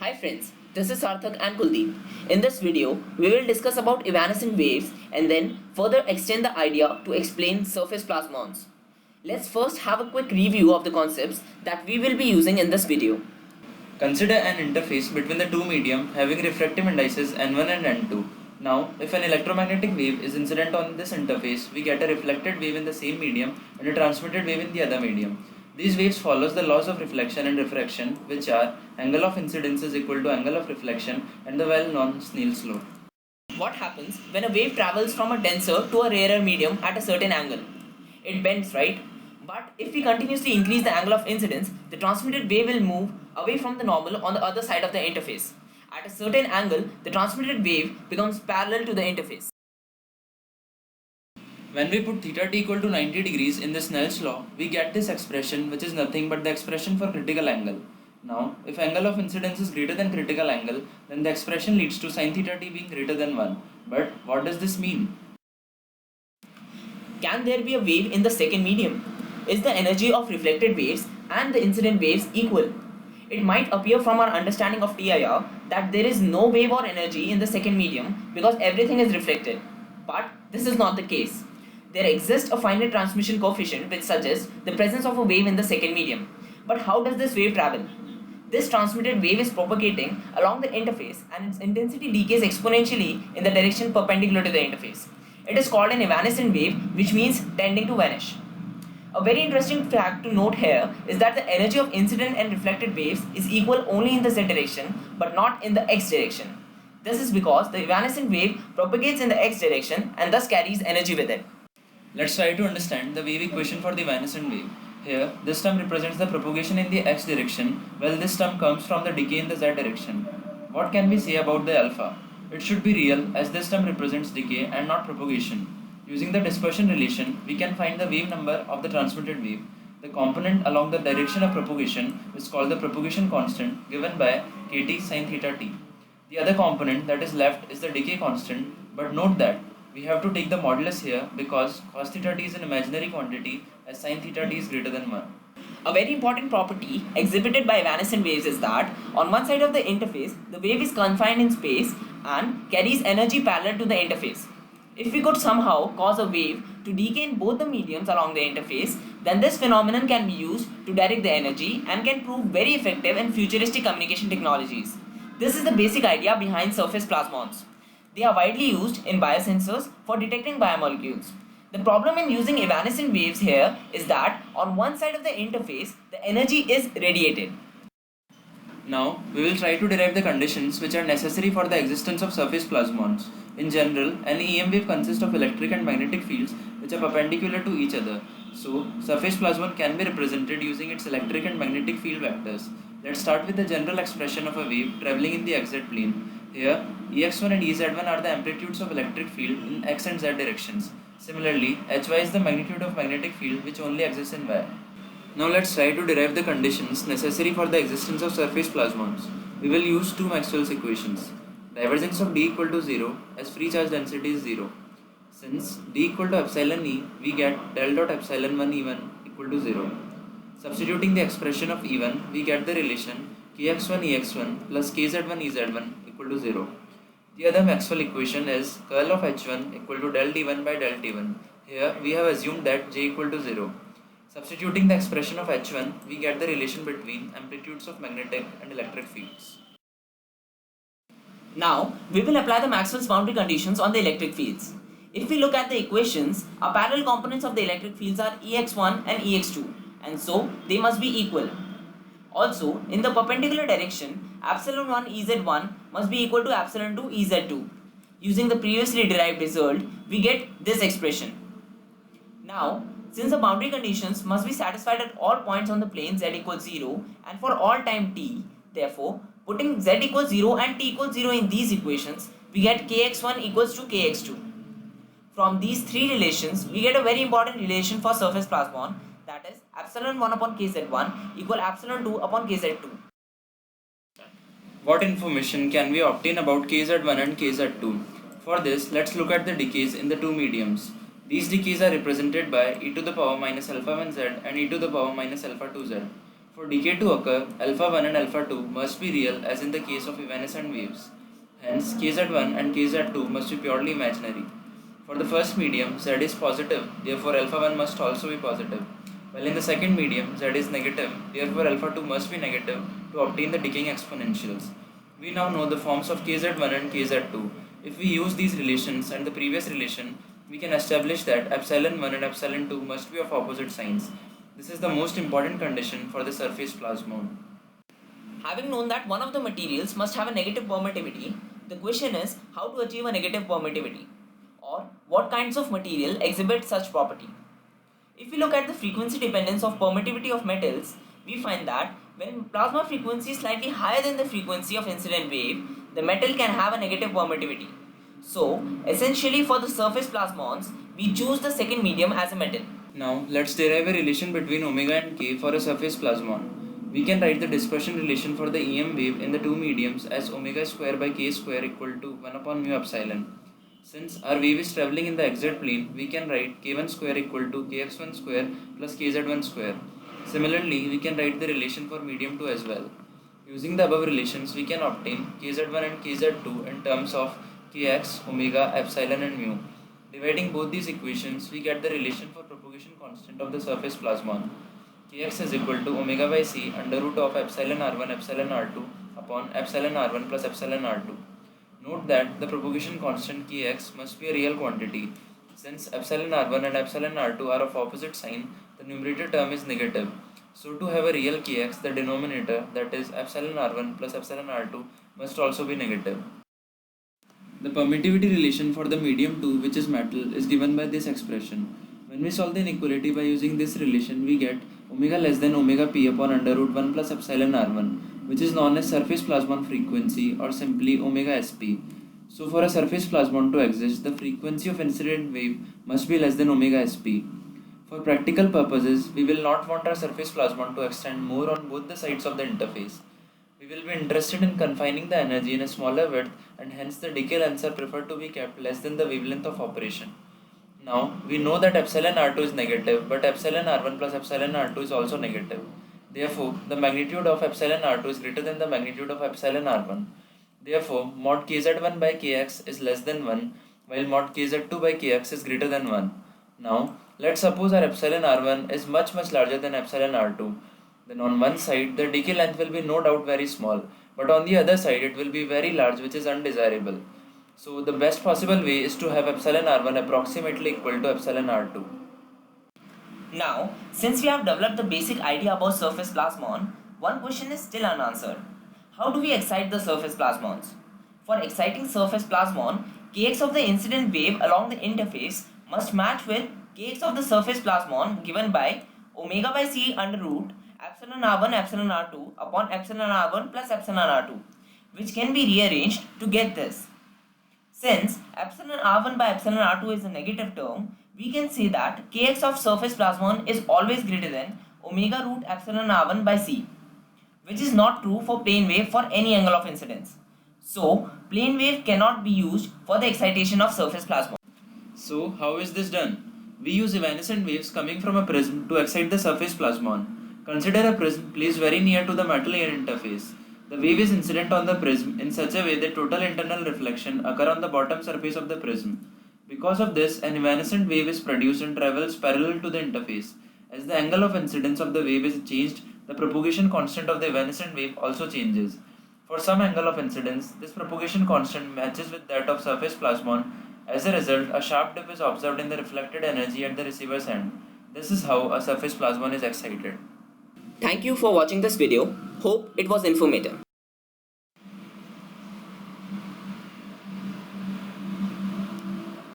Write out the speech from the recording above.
Hi friends, this is Sarthak and Kuldeep. In this video, we will discuss about evanescent waves and then further extend the idea to explain surface plasmons. Let's first have a quick review of the concepts that we will be using in this video. Consider an interface between the two medium having refractive indices n1 and n2. Now, if an electromagnetic wave is incident on this interface, we get a reflected wave in the same medium and a transmitted wave in the other medium. These waves follows the laws of reflection and refraction, which are angle of incidence is equal to angle of reflection and the well-known Snell's law. What happens when a wave travels from a denser to a rarer medium at a certain angle? It bends, right? But if we continuously increase the angle of incidence, the transmitted wave will move away from the normal on the other side of the interface. At a certain angle, the transmitted wave becomes parallel to the interface. When we put theta t equal to 90 degrees in the Snell's law, we get this expression, which is nothing but the expression for critical angle. Now, if angle of incidence is greater than critical angle, then the expression leads to sin theta t being greater than 1. But what does this mean? Can there be a wave in the second medium? Is the energy of reflected waves and the incident waves equal? It might appear from our understanding of TIR that there is no wave or energy in the second medium because everything is reflected. But this is not the case. There exists a finite transmission coefficient which suggests the presence of a wave in the second medium. But how does this wave travel? This transmitted wave is propagating along the interface and its intensity decays exponentially in the direction perpendicular to the interface. It is called an evanescent wave, which means tending to vanish. A very interesting fact to note here is that the energy of incident and reflected waves is equal only in the z direction but not in the x direction. This is because the evanescent wave propagates in the x direction and thus carries energy with it. Let's try to understand the wave equation for the evanescent wave. Here, this term represents the propagation in the x direction, while this term comes from the decay in the z direction. What can we say about the alpha? It should be real, as this term represents decay and not propagation. Using the dispersion relation, we can find the wave number of the transmitted wave. The component along the direction of propagation is called the propagation constant, given by kt sin theta t. The other component that is left is the decay constant, but note that we have to take the modulus here because cos theta t is an imaginary quantity as sin theta t is greater than 1. A very important property exhibited by evanescent waves is that on one side of the interface, the wave is confined in space and carries energy parallel to the interface. If we could somehow cause a wave to decay in both the mediums along the interface, then this phenomenon can be used to direct the energy and can prove very effective in futuristic communication technologies. This is the basic idea behind surface plasmons. They are widely used in biosensors for detecting biomolecules. The problem in using evanescent waves here is that on one side of the interface, the energy is radiated. Now, we will try to derive the conditions which are necessary for the existence of surface plasmons. In general, an EM wave consists of electric and magnetic fields which are perpendicular to each other. So, surface plasmon can be represented using its electric and magnetic field vectors. Let's start with the general expression of a wave traveling in the xz plane. Here, Ex1 and Ez1 are the amplitudes of electric field in x and z directions. Similarly, Hy is the magnitude of magnetic field which only exists in y. Now let's try to derive the conditions necessary for the existence of surface plasmons. We will use two Maxwell's equations. Divergence of D equal to 0 as free charge density is 0. Since D equal to epsilon E, we get del dot epsilon 1 E1 equal to 0. Substituting the expression of E1, we get the relation Kx1 Ex1 plus Kz1 Ez1 equal to 0. The other Maxwell equation is curl of H1 equal to del D1 by del T1. Here we have assumed that J equal to 0. Substituting the expression of H1, we get the relation between amplitudes of magnetic and electric fields. Now, we will apply the Maxwell's boundary conditions on the electric fields. If we look at the equations, our parallel components of the electric fields are Ex1 and Ex2, and so they must be equal. Also, in the perpendicular direction, epsilon 1 Ez1 must be equal to epsilon 2 Ez2. Using the previously derived result, we get this expression. Now, since the boundary conditions must be satisfied at all points on the plane z equals 0 and for all time t, therefore, putting z equals 0 and t equals 0 in these equations, we get kx1 equals to kx2. From these three relations, we get a very important relation for surface plasmon, that is epsilon 1 upon kz1 equal epsilon 2 upon kz2. What information can we obtain about kz1 and kz2? For this, let's look at the decays in the two mediums. These decays are represented by e to the power minus alpha 1z and e to the power minus alpha 2z. For decay to occur, alpha 1 and alpha 2 must be real as in the case of evanescent waves. Hence, kz1 and kz2 must be purely imaginary. For the first medium, z is positive, therefore alpha 1 must also be positive. While in the second medium, z is negative, therefore alpha 2 must be negative to obtain the decaying exponentials. We now know the forms of kz1 and kz2. If we use these relations and the previous relation, we can establish that epsilon 1 and epsilon 2 must be of opposite signs. This is the most important condition for the surface plasmon. Having known that one of the materials must have a negative permittivity, the question is how to achieve a negative permittivity, or what kinds of material exhibit such property. If we look at the frequency dependence of permittivity of metals, we find that when plasma frequency is slightly higher than the frequency of incident wave, the metal can have a negative permittivity. So, essentially for the surface plasmons, we choose the second medium as a metal. Now, let's derive a relation between omega and k for a surface plasmon. We can write the dispersion relation for the EM wave in the two mediums as omega square by k square equal to 1 upon mu epsilon. Since our wave is travelling in the xz plane, we can write k1 square equal to kx1 square plus kz1 square. Similarly, we can write the relation for medium 2 as well. Using the above relations, we can obtain kz1 and kz2 in terms of kx, omega, epsilon and mu. Dividing both these equations, we get the relation for propagation constant of the surface plasmon. Kx is equal to omega by c under root of epsilon r1 epsilon r2 upon epsilon r1 plus epsilon r2. Note that the propagation constant kx must be a real quantity. Since epsilon r1 and epsilon r2 are of opposite sign, the numerator term is negative. So to have a real kx, the denominator, that is epsilon r1 plus epsilon r2, must also be negative. The permittivity relation for the medium 2, which is metal, is given by this expression. When we solve the inequality by using this relation, we get omega less than omega p upon under root 1 plus epsilon r1, which is known as surface plasmon frequency or simply omega sp. So for a surface plasmon to exist, the frequency of incident wave must be less than omega sp. For practical purposes, we will not want our surface plasmon to extend more on both the sides of the interface. We will be interested in confining the energy in a smaller width, and hence the decay lengths are preferred to be kept less than the wavelength of operation. Now, we know that epsilon r2 is negative, but epsilon r1 plus epsilon r2 is also negative. Therefore, the magnitude of epsilon r2 is greater than the magnitude of epsilon r1. Therefore, mod kz1 by kx is less than 1, while mod kz2 by kx is greater than 1. Now, let's suppose our epsilon r1 is much larger than epsilon r2. Then on one side, the decay length will be no doubt very small, but on the other side, it will be very large, which is undesirable. So the best possible way is to have epsilon r1 approximately equal to epsilon r2. Now, since we have developed the basic idea about surface plasmon, one question is still unanswered. How do we excite the surface plasmons? For exciting surface plasmon, kx of the incident wave along the interface must match with kx of the surface plasmon given by omega by c under root epsilon r1 epsilon r2 upon epsilon r1 plus epsilon r2, which can be rearranged to get this. Since epsilon r1 by epsilon r2 is a negative term, we can say that kx of surface plasmon is always greater than omega root epsilon r1 by c, which is not true for plane wave for any angle of incidence. So, plane wave cannot be used for the excitation of surface plasmon. So, how is this done? We use evanescent waves coming from a prism to excite the surface plasmon. Consider a prism placed very near to the metal air interface. The wave is incident on the prism in such a way that total internal reflection occur on the bottom surface of the prism. Because of this, an evanescent wave is produced and travels parallel to the interface. As the angle of incidence of the wave is changed, the propagation constant of the evanescent wave also changes. For some angle of incidence, this propagation constant matches with that of surface plasmon. As a result, a sharp dip is observed in the reflected energy at the receiver's end. This is how a surface plasmon is excited. Thank you for watching this video. Hope it was informative.